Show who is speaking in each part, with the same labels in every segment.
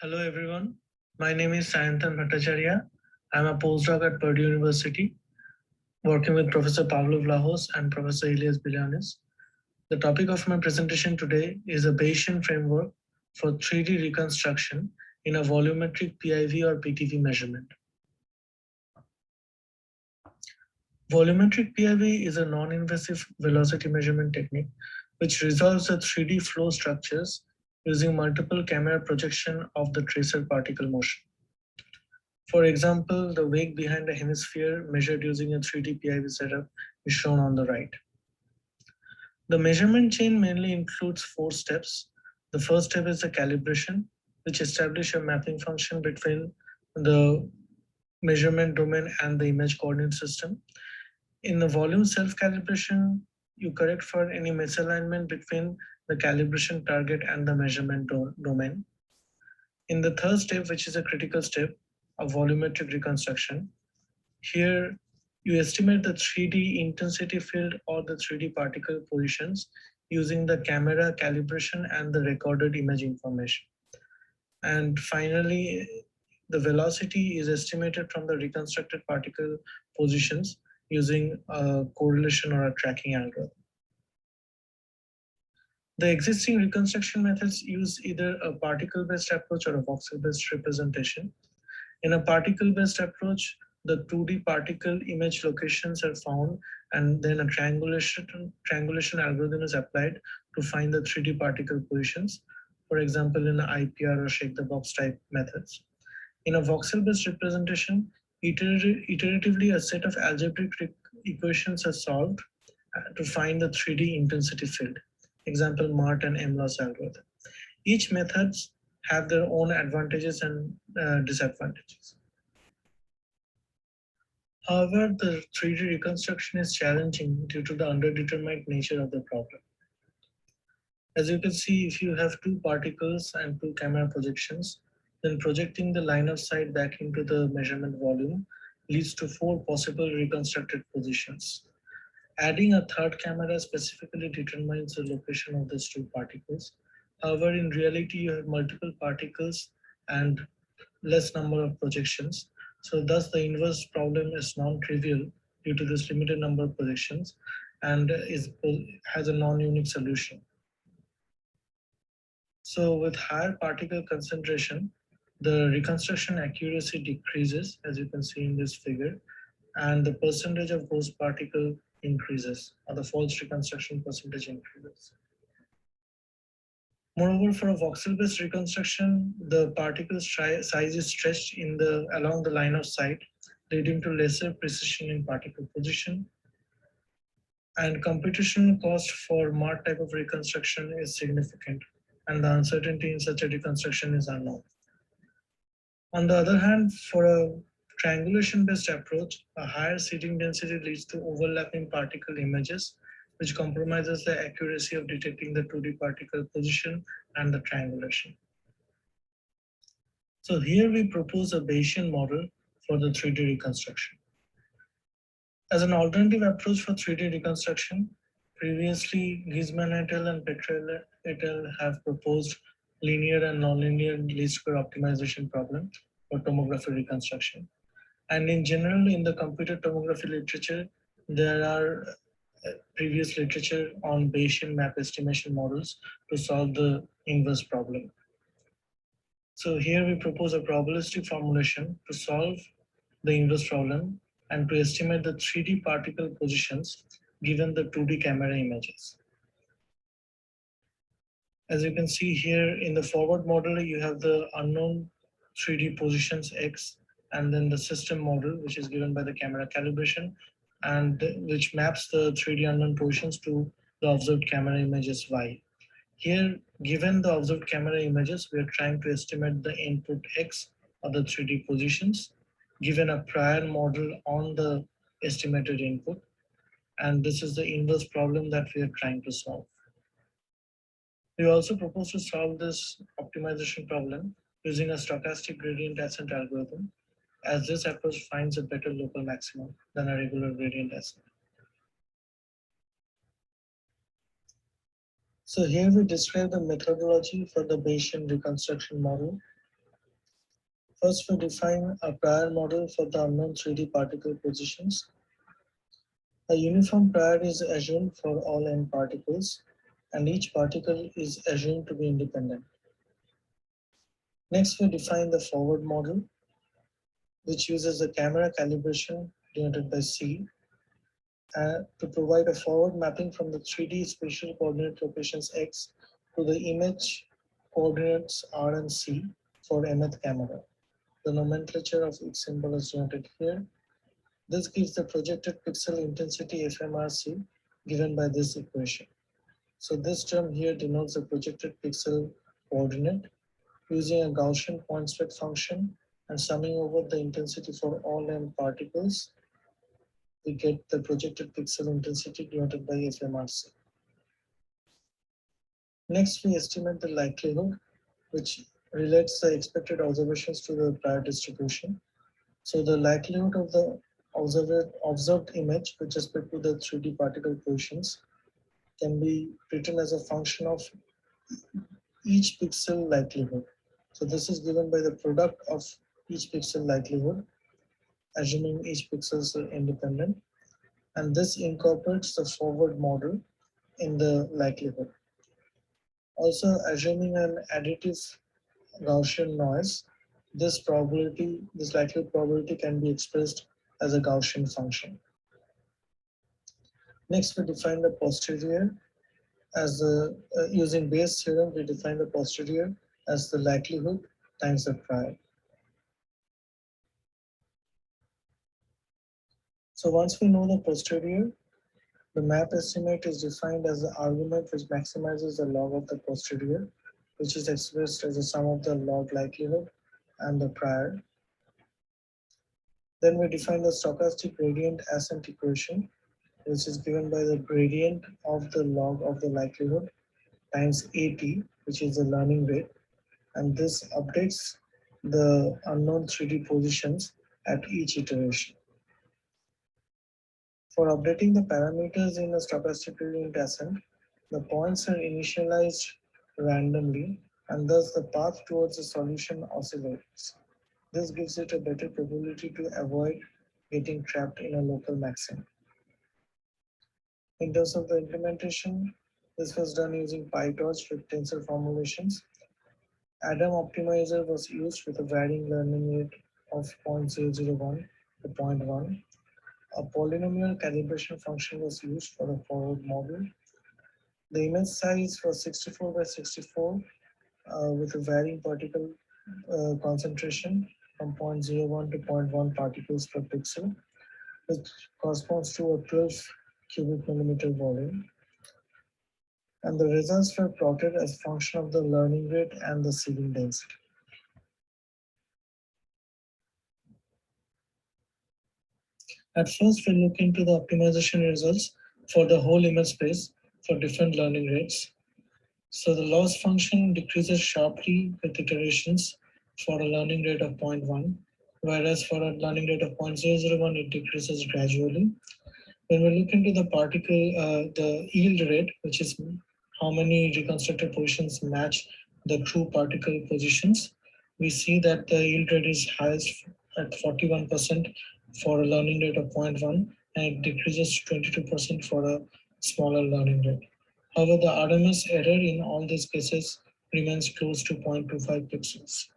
Speaker 1: Hello everyone, my name is Sayantan Bhattacharya. I'm a postdoc at Purdue University, working with Professor Pavlo Vlahos and Professor Elias Bilianis. The topic of my presentation today is a Bayesian framework for 3D reconstruction in a volumetric PIV or PTV measurement. Volumetric PIV is a non-invasive velocity measurement technique which resolves the 3D flow structures using multiple camera projection of the tracer particle motion. For example, the wake behind a hemisphere measured using a 3D PIV setup is shown on the right. The measurement chain mainly includes 4 steps. The first step is the calibration, which establishes a mapping function between the measurement domain and the image coordinate system. In the volume self-calibration, you correct for any misalignment between the calibration target and the measurement domain. In the third step, which is a critical step of volumetric reconstruction, here you estimate the 3D intensity field or the 3D particle positions using the camera calibration and the recorded image information. And finally, the velocity is estimated from the reconstructed particle positions using a correlation or a tracking algorithm. The existing reconstruction methods use either a particle-based approach or a voxel-based representation. In a particle-based approach, the 2D particle image locations are found and then a triangulation algorithm is applied to find the 3D particle positions, for example, in IPR or shake the box type methods. In a voxel-based representation, iteratively a set of algebraic equations are solved to find the 3D intensity field, example Mart and MLOS algorithm. Each methods have their own advantages and disadvantages. However, the 3D reconstruction is challenging due to the underdetermined nature of the problem. As you can see, if you have 2 particles and 2 camera projections, then projecting the line of sight back into the measurement volume leads to 4 possible reconstructed positions. Adding a third camera specifically determines the location of these 2 particles. However, in reality, you have multiple particles and less number of projections. So thus the inverse problem is non-trivial due to this limited number of projections and has a non-unique solution. So with higher particle concentration, the reconstruction accuracy decreases, as you can see in this figure, and the percentage of ghost particle increases, or the false reconstruction percentage increases. Moreover, for a voxel-based reconstruction, the particle size is stretched along the line of sight, leading to lesser precision in particle position. And computational cost for Mart type of reconstruction is significant, and the uncertainty in such a reconstruction is unknown. On the other hand, for a triangulation-based approach, a higher seeding density leads to overlapping particle images, which compromises the accuracy of detecting the 2D particle position and the triangulation. So here we propose a Bayesian model for the 3D reconstruction. As an alternative approach for 3D reconstruction, previously Gizman et al. And Petrel et al. Have proposed linear and nonlinear least square optimization problem for tomography reconstruction. And in general, in the computer tomography literature, there are previous literature on Bayesian map estimation models to solve the inverse problem. So here we propose a probabilistic formulation to solve the inverse problem and to estimate the 3D particle positions given the 2D camera images. As you can see here in the forward model, you have the unknown 3D positions X, and then the system model, which is given by the camera calibration, and which maps the 3D unknown positions to the observed camera images Y. Here, given the observed camera images, we are trying to estimate the input X or the 3D positions, given a prior model on the estimated input. And this is the inverse problem that we are trying to solve. We also propose to solve this optimization problem using a stochastic gradient ascent algorithm, as this approach finds a better local maximum than a regular gradient ascent. So here we describe the methodology for the Bayesian reconstruction model. First, we define a prior model for the unknown 3D particle positions. A uniform prior is assumed for all n particles, and each particle is assumed to be independent. Next, we define the forward model, which uses the camera calibration denoted by C to provide a forward mapping from the 3D spatial coordinate locations X to the image coordinates R and C for mth camera. The nomenclature of each symbol is denoted here. This gives the projected pixel intensity FMRC given by this equation. So this term here denotes the projected pixel coordinate using a Gaussian point spread function and summing over the intensity for all m particles, we get the projected pixel intensity denoted by FMRC. Next, we estimate the likelihood, which relates the expected observations to the prior distribution. So the likelihood of the observed image with respect to the 3D particle positions can be written as a function of each pixel likelihood. So this is given by the product of each pixel likelihood, assuming each pixel is independent, and this incorporates the forward model in the likelihood. Also, assuming an additive Gaussian noise, this likelihood probability can be expressed as a Gaussian function. Next, we define the posterior as using Bayes' theorem. We define the posterior as the likelihood times the prior. So once we know the posterior, the map estimate is defined as the argument which maximizes the log of the posterior, which is expressed as the sum of the log likelihood and the prior. Then we define the stochastic gradient ascent equation, which is given by the gradient of the log of the likelihood times AT, which is the learning rate, and this updates the unknown 3D positions at each iteration. For updating the parameters in a stochastic gradient ascent, the points are initialized randomly, and thus the path towards the solution oscillates. This gives it a better probability to avoid getting trapped in a local maximum. In terms of the implementation, this was done using PyTorch with tensor formulations. Adam optimizer was used with a varying learning rate of 0.001 to 0.1. A polynomial calibration function was used for the forward model. The image size was 64 by 64 with a varying particle concentration from 0.01 to 0.1 particles per pixel, which corresponds to a 12 cubic millimeter volume. And the results were plotted as a function of the learning rate and the seeding density. At first, we'll look into the optimization results for the whole image space for different learning rates. So the loss function decreases sharply with iterations for a learning rate of 0.1, whereas for a learning rate of 0.001, it decreases gradually. When we look into the particle, the yield rate, which is how many reconstructed positions match the true particle positions, we see that the yield rate is highest at 41% for a learning rate of 0.1, and it decreases to 22% for a smaller learning rate. However, the RMS error in all these cases remains close to 0.25 pixels.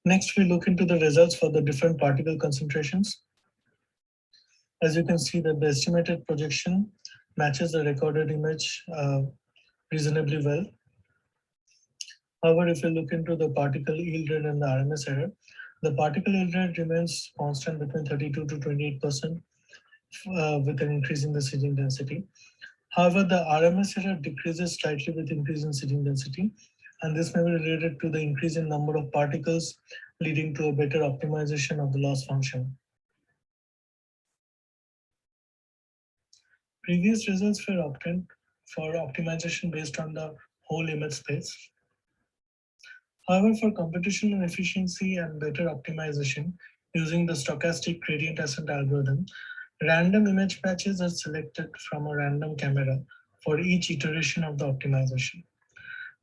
Speaker 1: Next, we look into the results for the different particle concentrations. As you can see that the estimated projection matches the recorded image reasonably well. However, if you look into the particle yield rate and the RMS error, the particle yield rate remains constant between 32 to 28% with an increase in the seeding density. However, the RMS error decreases slightly with increase in seeding density, and this may be related to the increase in number of particles, leading to a better optimization of the loss function. Previous results were obtained for optimization based on the whole image space. However, for computational efficiency and better optimization using the stochastic gradient ascent algorithm, random image patches are selected from a random camera for each iteration of the optimization.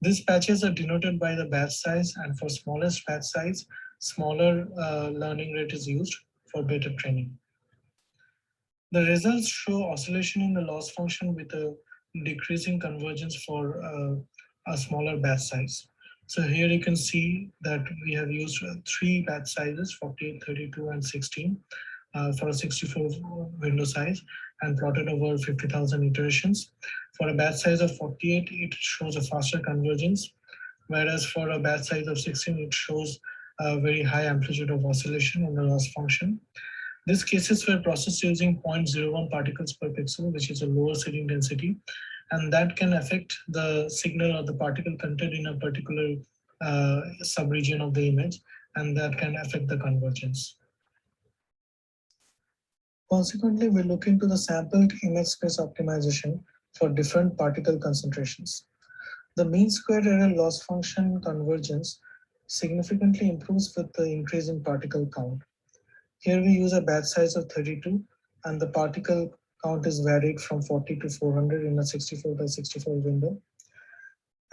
Speaker 1: These patches are denoted by the batch size, and for smallest batch size, smaller learning rate is used for better training. The results show oscillation in the loss function with a decreasing convergence for a smaller batch size. So here you can see that we have used three batch sizes, 48, 32, and 16 for a 64 window size and plotted over 50,000 iterations. For a batch size of 48, it shows a faster convergence, whereas for a batch size of 16, it shows a very high amplitude of oscillation in the loss function. These cases were processed using 0.01 particles per pixel, which is a lower seeding density, and that can affect the signal or the particle content in a particular subregion of the image, and that can affect the convergence. Consequently, we look into the sampled image space optimization for different particle concentrations. The mean square error loss function convergence significantly improves with the increase in particle count. Here we use a batch size of 32 and the particle count is varied from 40 to 400 in a 64 by 64 window.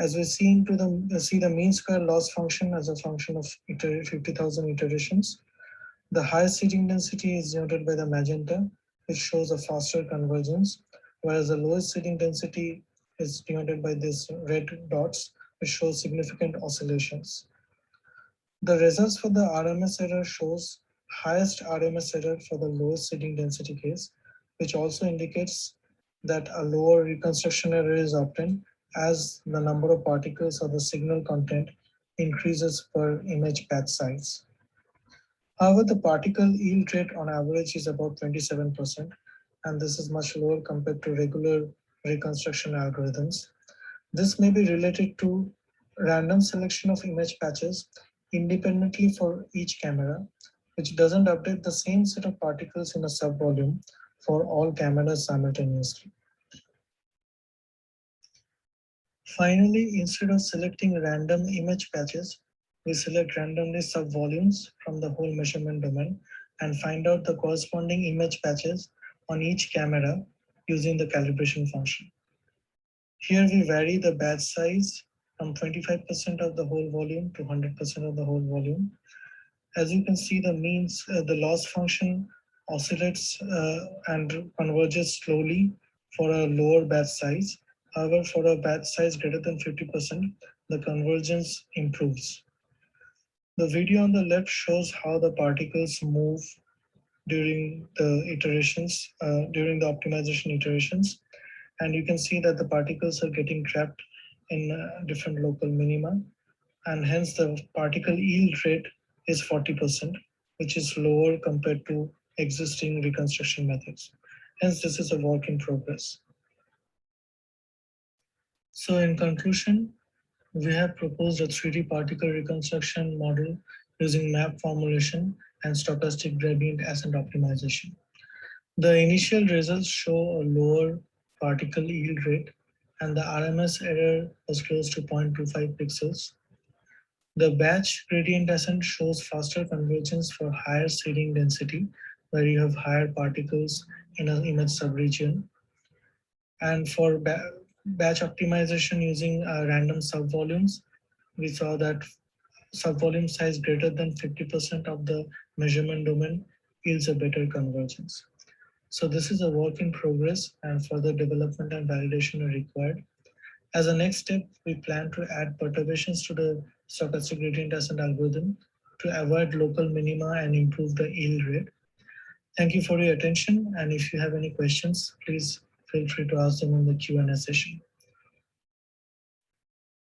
Speaker 1: As we see the mean square loss function as a function of 50,000 iterations. The highest seeding density is denoted by the magenta, which shows a faster convergence, whereas the lowest seeding density is denoted by these red dots, which shows significant oscillations. The results for the RMS error shows highest RMS error for the lowest seeding density case, which also indicates that a lower reconstruction error is obtained as the number of particles or the signal content increases per image batch size. However, the particle yield rate on average is about 27%, and this is much lower compared to regular reconstruction algorithms. This may be related to random selection of image patches independently for each camera, which doesn't update the same set of particles in a subvolume for all cameras simultaneously. Finally, instead of selecting random image patches, we select randomly subvolumes from the whole measurement domain and find out the corresponding image patches on each camera using the calibration function. Here we vary the batch size from 25% of the whole volume to 100% of the whole volume. As you can see, the loss function oscillates and converges slowly for a lower batch size. However, for a batch size greater than 50%, the convergence improves. The video on the left shows how the particles move during the iterations, during the optimization iterations. And you can see that the particles are getting trapped in different local minima. And hence the particle yield rate is 40%, which is lower compared to existing reconstruction methods. Hence, this is a work in progress. So in conclusion, we have proposed a 3D particle reconstruction model using map formulation and stochastic gradient ascent optimization. The initial results show a lower particle yield rate and the RMS error was close to 0.25 pixels. The batch gradient ascent shows faster convergence for higher seeding density, where you have higher particles in an image subregion. And for batch optimization using random subvolumes, we saw that subvolume size greater than 50% of the measurement domain yields a better convergence. So this is a work in progress and further development and validation are required. As a next step, we plan to add perturbations to the stochastic gradient ascent algorithm to avoid local minima and improve the yield rate. Thank you for your attention, and if you have any questions, please feel free to ask them in the Q&A session.